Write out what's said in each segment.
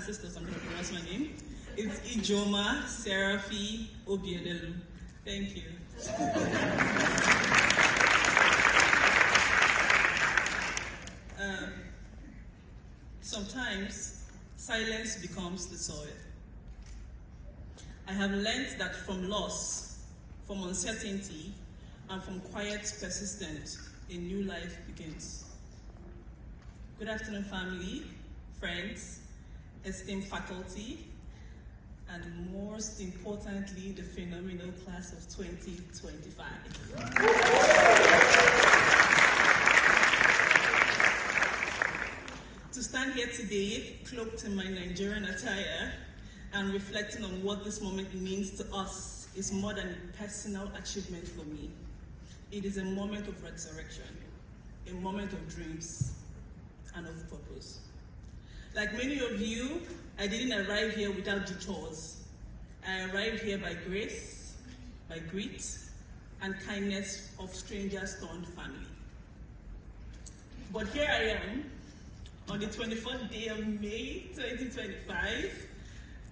ancestors, I'm going to pronounce my name. It's Ijeoma Seraphie Obiedelu. Thank you. Sometimes silence becomes the soil. I have learned that from loss, from uncertainty, and from quiet persistence, a new life begins. Good afternoon, family, friends, esteemed faculty, and most importantly, the phenomenal class of 2025. To stand here today, cloaked in my Nigerian attire, and reflecting on what this moment means to us is more than a personal achievement for me. It is a moment of resurrection, a moment of dreams, and of purpose. Like many of you, I didn't arrive here without detours. I arrived here by grace, by grit, and kindness of strangers turned family. But here I am, on the 24th day of May 2025,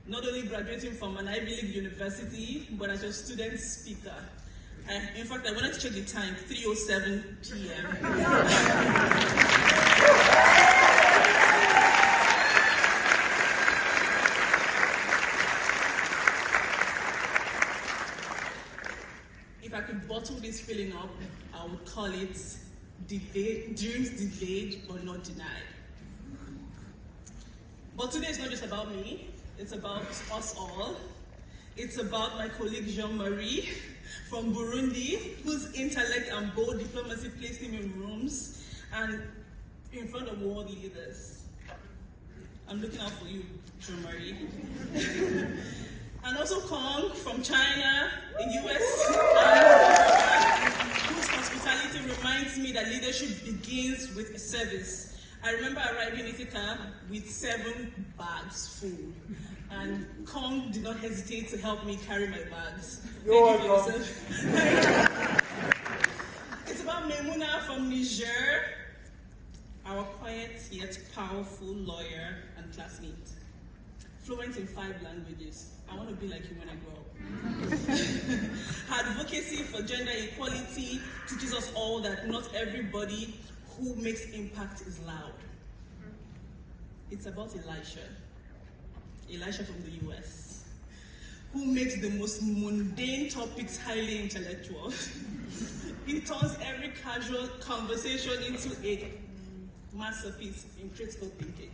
not only graduating from an Ivy League university, but as your student speaker. In fact, I wanted to check the time, 3:07 p.m. If I could bottle this feeling up, I would call it dreams delayed but not denied. But today is not just about me, it's about us all. It's about my colleague Jean-Marie from Burundi, whose intellect and bold diplomacy placed him in rooms and in front of world leaders. I'm looking out for you, Jean-Marie. And also Kong from China, the US, whose hospitality reminds me that leadership begins with a service. I remember arriving in Ithaca with 7 bags full, and Kong did not hesitate to help me carry my bags. Thank you for yourself. It's about Memuna from Niger, our quiet yet powerful lawyer and classmate. Fluent in 5 languages. I want to be like you when I grow up. Her advocacy for gender equality teaches us all that not everybody who makes impact is loud. It's about Elisha from the US, who makes the most mundane topics highly intellectual. He turns every casual conversation into a masterpiece in critical thinking.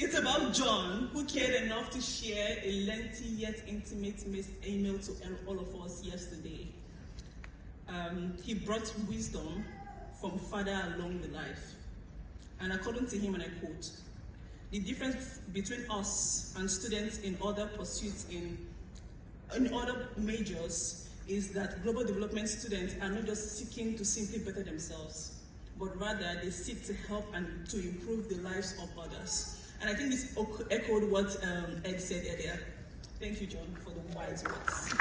It's about John, who cared enough to share a lengthy yet intimate email to all of us yesterday. He brought wisdom from farther along the life. And according to him, and I quote, "The difference between us and students in other pursuits in other majors is that global development students are not just seeking to simply better themselves, but rather they seek to help and to improve the lives of others." And I think this echoed what Ed said earlier. Thank you, John, for the wise words.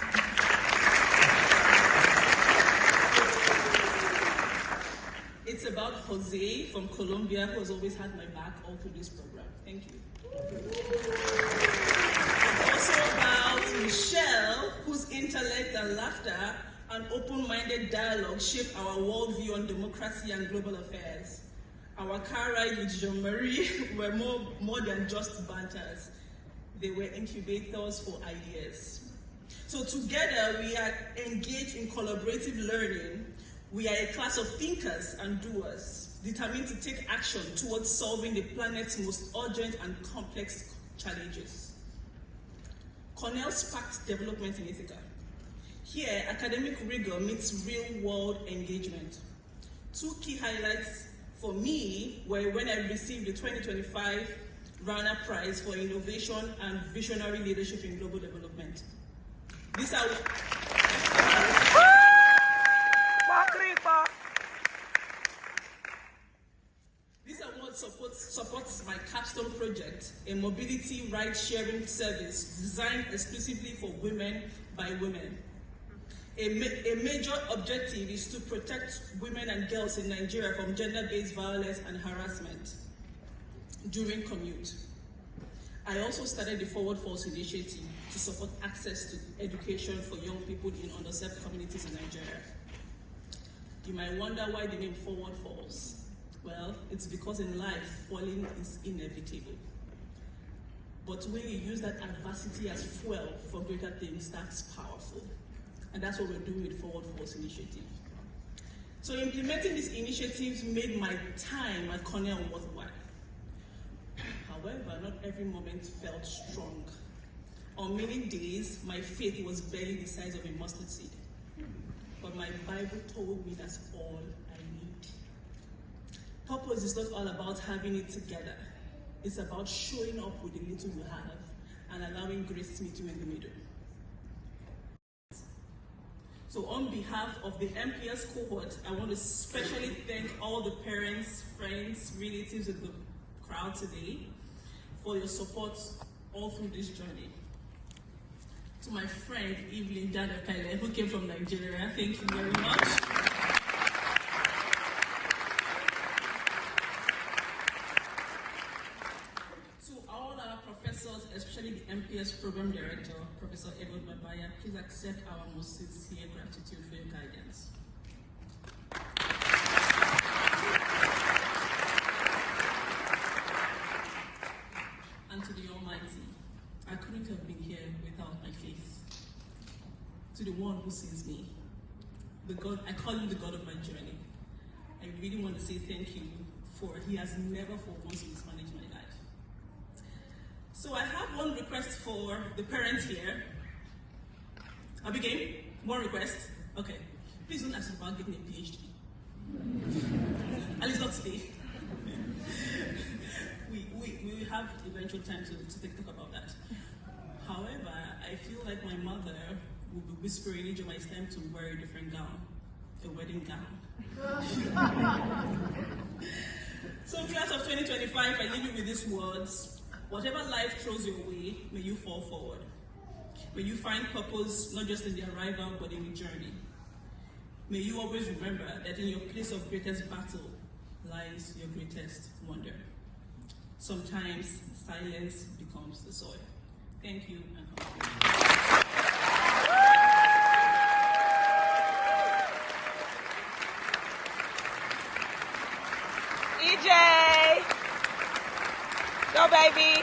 It's about Jose from Colombia, who has always had my back all through this program. Thank you. It's also about Michelle, whose intellect and laughter and open-minded dialogue shaped our worldview on democracy and global affairs. Our car ride with Jean-Marie were more than just banters. They were incubators for ideas. So together we are engaged in collaborative learning. We are a class of thinkers and doers, determined to take action towards solving the planet's most urgent and complex challenges. Cornell sparked development in Ithaca. Here, academic rigor meets real-world engagement. 2 key highlights for me were when I received the 2025 Rana Prize for Innovation and Visionary Leadership in Global Development. This award supports my capstone project, a mobility ride-sharing service designed exclusively for women by women. A major objective is to protect women and girls in Nigeria from gender-based violence and harassment. during commute. I also started the Forward Falls initiative to support access to education for young people in underserved communities in Nigeria. You might wonder why the name Forward Falls. Well, it's because in life, falling is inevitable. But when you use that adversity as fuel for greater things, that's powerful. And that's what we're doing with Forward Falls initiative. So implementing these initiatives made my time at Cornell worthwhile. However, not every moment felt strong. On many days, my faith was barely the size of a mustard seed. But my Bible told me that's all I need. Purpose is not all about having it together. It's about showing up with the little you have and allowing grace to meet you in the middle. So on behalf of the MPS cohort, I want to especially thank all the parents, friends, relatives in the crowd today for your support all through this journey. To my friend Evelyn Dadakale, who came from Nigeria, thank you very much. To all our professors, especially the MPS program director, Professor Edward Babaya, please accept our most sincere gratitude for your guidance. And to the Almighty, I couldn't have been here without my faith. To the one who sees me, the God, I call him the God of my journey. I really want to say thank you for he has never for once mismanaged my life. So I have one request for the parents here. Abigail, one request? Okay. Please don't ask about getting a PhD. At least not today. We have eventual time to talk about that. However, I feel like my mother will be whispering, Ijeoma, it's time to wear a different gown, a wedding gown. So class of 2025, I leave you with these words. Whatever life throws your way, may you fall forward. May you find purpose, not just in the arrival, but in the journey. May you always remember that in your place of greatest battle lies your greatest wonder. Sometimes silence becomes the soil. Thank you and EJ! Go, baby!